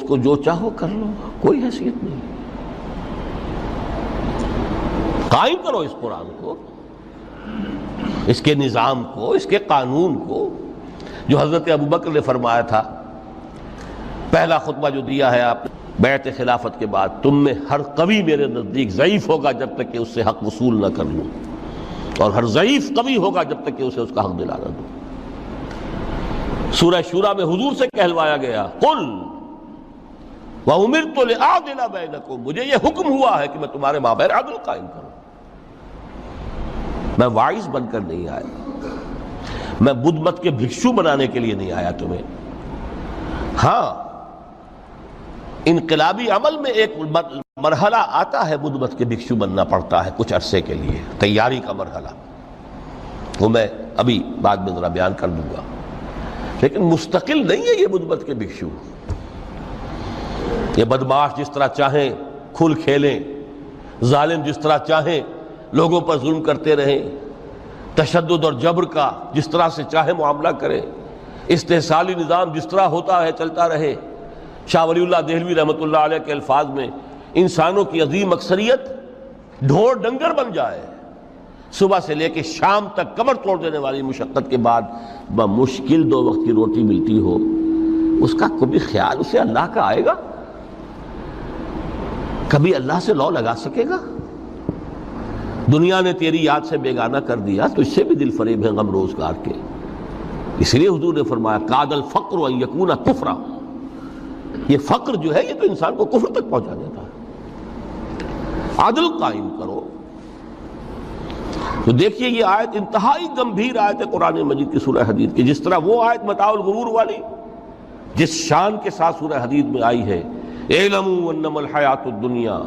کو جو چاہو کر لو، کوئی حیثیت نہیں۔ قائم کرو اس قرآن کو، اس کے نظام کو، اس کے قانون کو، جو حضرت ابوبکر نے فرمایا تھا پہلا خطبہ جو دیا ہے آپ نے بیعت خلافت کے بعد، تم میں ہر قوی میرے نزدیک ضعیف ہوگا جب تک کہ اس سے حق وصول نہ کر لوں، اور ہر ضعیف قوی ہوگا جب تک کہ اسے اس کا حق دلا نہ دوں۔ سورہ شورى میں حضور سے کہلوایا گیا قل وَأُمِرْتُ لِأَعْدِلَ بَيْنَكُمْ، مجھے یہ حکم ہوا ہے کہ میں تمہارے مابین عدل قائم کروں۔ میں واعظ بن کر نہیں آیا، میں بدھ مت کے بھکشو بنانے کے لیے نہیں آیا تمہیں۔ ہاں انقلابی عمل میں ایک مرحلہ آتا ہے، بدھ مت کے بھکشو بننا پڑتا ہے کچھ عرصے کے لیے، تیاری کا مرحلہ، وہ میں ابھی بعد میں ذرا بیان کر دوں گا، لیکن مستقل نہیں ہے یہ بدھ مت کے بھکشو۔ یہ بدماش جس طرح چاہیں کھل کھیلیں، ظالم جس طرح چاہیں لوگوں پر ظلم کرتے رہیں، تشدد اور جبر کا جس طرح سے چاہے معاملہ کریں، استحصالی نظام جس طرح ہوتا ہے چلتا رہے۔ شاہ ولی اللہ دہلوی رحمۃ اللہ علیہ کے الفاظ میں انسانوں کی عظیم اکثریت ڈھور ڈنگر بن جائے، صبح سے لے کے شام تک کمر توڑ دینے والی مشقت کے بعد بمشکل 2 وقت کی روٹی ملتی ہو، اس کا کبھی خیال اسے اللہ کا آئے گا؟ کبھی اللہ سے لو لگا سکے گا؟ دنیا نے تیری یاد سے بیگانہ کر دیا تو اس سے بھی دل فریب ہے غم روزگار کے۔ اس لیے حضور نے فرمایا کاد الفقر ان یکون کفرا، یہ فقر جو ہے یہ تو انسان کو کفر تک پہنچا دیتا ہے۔ عدل قائم کرو۔ تو دیکھیے یہ آیت انتہائی گمبھیر آیت ہے قرآن مجید کی سورہ حدید کی، جس طرح وہ آیت متاع الغرور والی جس شان کے ساتھ سورہ حدید میں آئی ہے، اعلموا انما الحیات الدنیا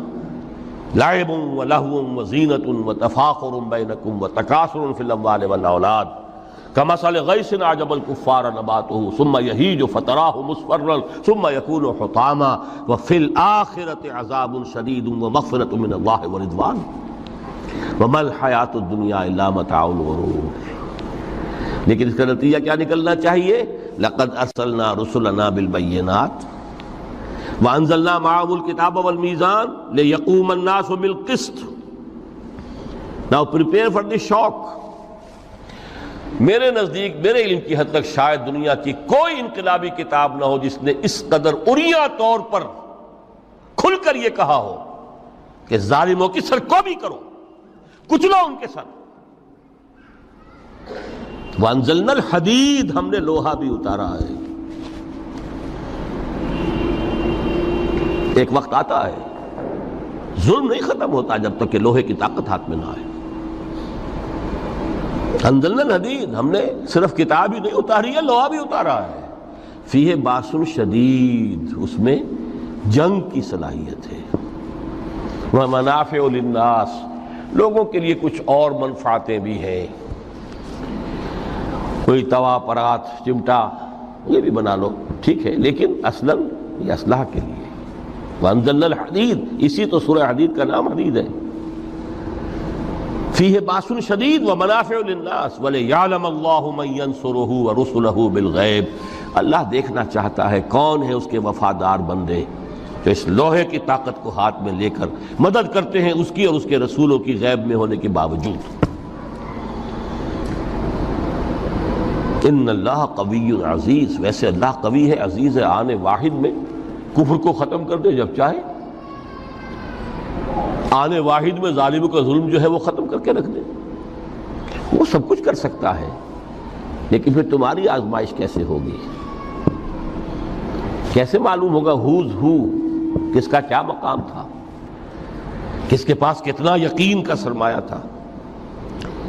لعب ولہو وزینۃ وتفاخر بینکم وتکاثر فی الاموال والاولاد کمثل غیث اعجب الکفار نباتہ ثم یہیج فتراہ مصفرا ثم یکون حطاما وفی الآخرۃ عذاب شدید ومغفرۃ من اللہ ورضوان وما الحیات الدنیا الا متاع الغرور۔ لیکن اس کا نتیجہ کیا نکلنا چاہیے؟ لقد ارسلنا رسلنا بالبینات وانزلنا معهم الکتاب والمیزان لیقوم الناس بالقسط۔ Now prepare for the shock۔ میرے نزدیک، میرے علم کی حد تک شاید دنیا کی کوئی انقلابی کتاب نہ ہو جس نے اس قدر عریاں طور پر کھل کر یہ کہا ہو کہ ظالموں کی سرکوبی کرو، کچلو ان کے سر۔ وانزلنا الحدید، ہم نے لوہا بھی اتارا ہے۔ ایک وقت آتا ہے ظلم نہیں ختم ہوتا جب تک کہ لوہے کی طاقت ہاتھ میں نہ آئے۔ انزلنا الحدید، ہم نے صرف کتاب ہی نہیں اتاری ہے، لوہا بھی اتارا ہے۔ فیہ باس شدید، اس میں جنگ کی صلاحیت ہے۔ ومنافع للناس، لوگوں کے لیے کچھ اور منفعتیں بھی ہیں، کوئی توا پرات چمٹا یہ بھی بنا لو، ٹھیک ہے، لیکن اصلاً یہ اسلحہ کے لیے۔ وانزلنا الحدید، اسی تو سورہ حدید کا نام حدید ہے۔ فیہ باس شدید ومنافع للناس ولیعلم اللہ من ینصرہ ورسلہ بالغیب، اللہ دیکھنا چاہتا ہے کون ہے اس کے وفادار بندے جو اس لوہے کی طاقت کو ہاتھ میں لے کر مدد کرتے ہیں اس کی اور اس کے رسولوں کی غیب میں ہونے کے باوجود۔ ان اللہ قوی عزیز، ویسے اللہ قوی ہے، عزیز ہے، آنے واحد میں کفر کو ختم کر دے جب چاہے، آنے واحد میں ظالموں کا ظلم جو ہے وہ ختم کر کے رکھ دے، وہ سب کچھ کر سکتا ہے۔ لیکن پھر تمہاری آزمائش کیسے ہوگی؟ کیسے معلوم ہوگا ہوز ہو، کس کا کیا مقام تھا، کس کے پاس کتنا یقین کا سرمایہ تھا،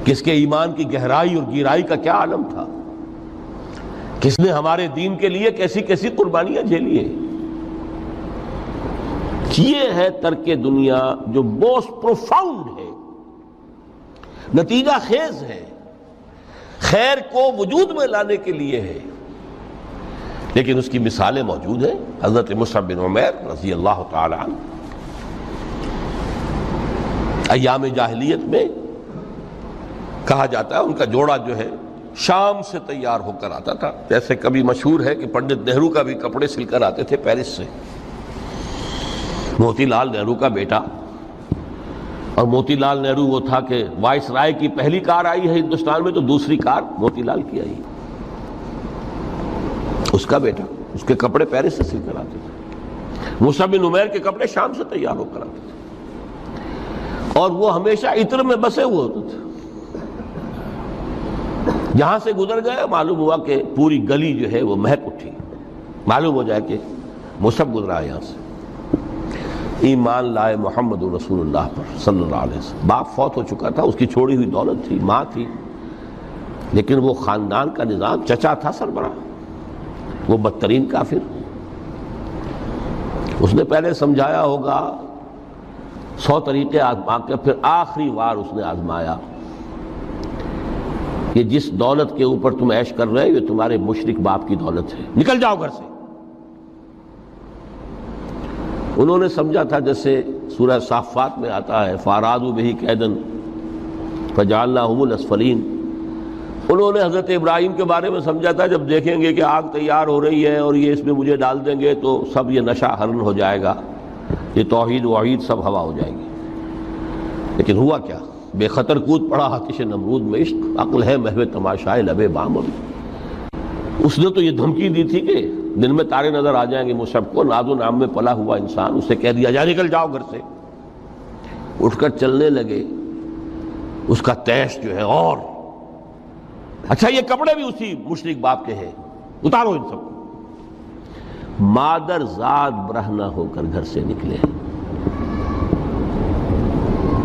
کس کے ایمان کی گہرائی اور گہرائی کا کیا عالم تھا، کس نے ہمارے دین کے لیے کیسی کیسی قربانیاں جھیلی ہیں۔ یہ ہے ترک دنیا جو موسٹ پروفاؤنڈ ہے، نتیجہ خیز ہے، خیر کو وجود میں لانے کے لیے ہے، لیکن اس کی مثالیں موجود ہیں۔ حضرت مصعب بن عمیر رضی اللہ تعالی عنہ ایام جاہلیت میں کہا جاتا ہے ان کا جوڑا جو ہے شام سے تیار ہو کر آتا تھا، جیسے کبھی مشہور ہے کہ پنڈت نہرو کا بھی کپڑے سل کر آتے تھے پیرس سے۔ موتی لال نہرو کا بیٹا، اور موتی لال نہرو وہ تھا کہ وائس رائے کی پہلی کار آئی ہے ہندوستان میں تو دوسری کار موتی لال کی آئی، اس کا بیٹا، اس کے کپڑے پیرس سے سل کر آتے تھے۔ مصعب بن عمیر کے کپڑے شام سے تیار ہو کر آتے تھے، اور وہ ہمیشہ عطر میں بسے ہوئے ہوتے تھے۔ جہاں سے گزر گئے معلوم ہوا کہ پوری گلی جو ہے وہ مہک اٹھی، معلوم ہو جائے کہ مصعب گزرا ہے یہاں سے۔ ایمان لائے محمد رسول اللہ پر صلی اللہ علیہ وسلم۔ باپ فوت ہو چکا تھا، اس کی چھوڑی ہوئی دولت تھی، ماں تھی، لیکن وہ خاندان کا نظام، چچا تھا سربراہ، وہ بدترین کافر۔ اس نے پہلے سمجھایا ہوگا 100 طریقے آزما کے، پھر آخری بار اس نے آزمایا کہ جس دولت کے اوپر تم عیش کر رہے ہو یہ تمہارے مشرک باپ کی دولت ہے، نکل جاؤ گھر سے۔ انہوں نے سمجھا تھا جیسے سورہ صافات میں آتا ہے فَأَرَادُوا بِهِ كَيْدًا فَجَعَلْنَاهُمُ الْأَسْفَلِينَ، انہوں نے حضرت ابراہیم کے بارے میں سمجھا تھا جب دیکھیں گے کہ آگ تیار ہو رہی ہے اور یہ اس میں مجھے ڈال دیں گے تو سب یہ نشہ حرن ہو جائے گا، یہ توحید وحید سب ہوا ہو جائے گی۔ لیکن ہوا کیا؟ بے خطر کود پڑا آتش نمرود میں عشق، عقل ہے محو تماشائے لبے بام ابھی۔ اس نے تو یہ دھمکی دی تھی کہ دن میں تارے نظر آ جائیں گے مصعب کو، ناز و نام میں پلا ہوا انسان، اسے کہہ دیا جا نکل جاؤ گھر سے۔ اٹھ کر چلنے لگے، اس کا تیش جو ہے اور اچھا یہ کپڑے بھی اسی مشرک باپ کے ہیں، اتارو ان سب کو۔ مادر ذات برہنہ ہو کر گھر سے نکلے،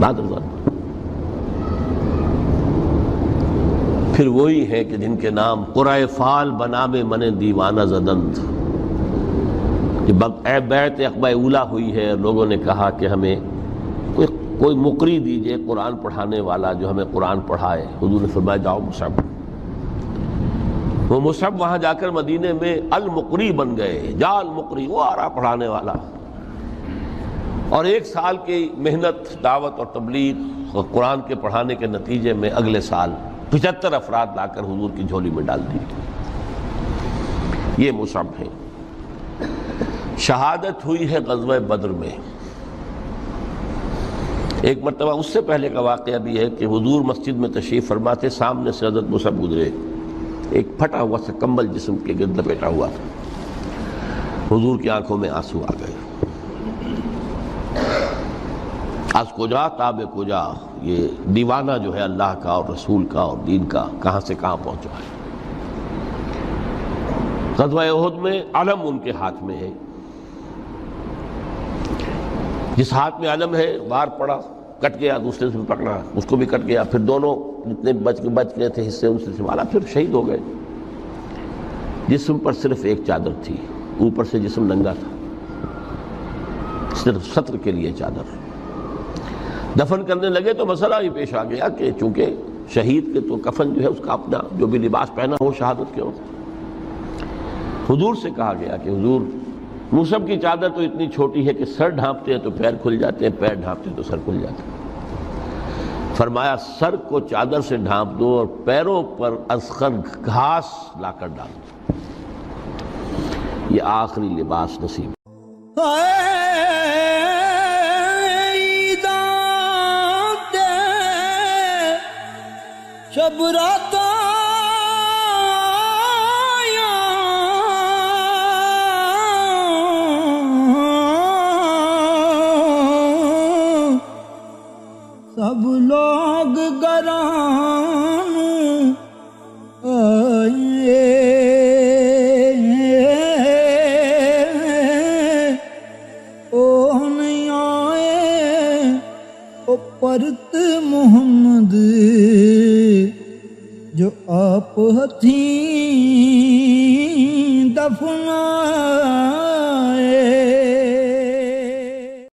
مادر ذات۔ پھر وہی ہے کہ جن کے نام قرائے فال بنام من دیوانہ زدند، اے بیعت عقبہ اولا ہوئی ہے، لوگوں نے کہا کہ ہمیں کوئی مقری دیجئے قرآن پڑھانے والا جو ہمیں قرآن پڑھائے۔ حضور نے فرمایا جاؤ مصعب۔ وہ مصعب وہاں جا کر مدینے میں المقری بن گئے، جا المقری، وہ آ رہا پڑھانے والا۔ اور 1 سال کی محنت، دعوت اور تبلیغ اور قرآن کے پڑھانے کے نتیجے میں اگلے سال 75 افراد لا کر حضور کی جھولی میں ڈال دی۔ یہ مصعب ہے۔ شہادت ہوئی ہے غزوہ بدر میں۔ ایک مرتبہ اس سے پہلے کا واقعہ بھی ہے کہ حضور مسجد میں تشریف فرما تھے، سامنے سے حضرت مصعب گزرے، ایک پھٹا ہوا سا کمبل جسم کے گرد لپیٹا ہوا تھا۔ حضور کی آنکھوں میں آنسو آ گئے۔ از کجا تاب کجا، یہ دیوانہ جو ہے اللہ کا اور رسول کا اور دین کا کہاں سے کہاں پہنچا ہے۔ غزوہ احد میں علم ان کے ہاتھ میں ہے، جس ہاتھ میں علم ہے وار پڑا، کٹ گیا، دوسرے سے پکڑا، اس کو بھی کٹ گیا، پھر دونوں جتنے بچ گئے تھے حصے ان سے سنبھالا، پھر شہید ہو گئے۔ جسم پر صرف ایک چادر تھی، اوپر سے جسم ننگا تھا، صرف ستر کے لیے چادر۔ دفن کرنے لگے تو مسئلہ یہ پیش آ گیا کہ چونکہ شہید کے تو کفن جو ہے اس کا اپنا جو بھی لباس پہنا ہو شہادت کے وقت، حضور سے کہا گیا کہ حضور مصعب کی چادر تو اتنی چھوٹی ہے کہ سر ڈھانپتے ہیں تو پیر کھل جاتے ہیں، پیر ڈھانپتے ہیں تو سر کھل جاتے ہیں۔ فرمایا سر کو چادر سے ڈھانپ دو اور پیروں پر اذخر گھاس لا کر ڈال دو، یہ آخری لباس نصیب۔ شب رات سب لوگ گران آئے، او نہیں آئے او پرت محمد جو آپ ہتھیں دفنا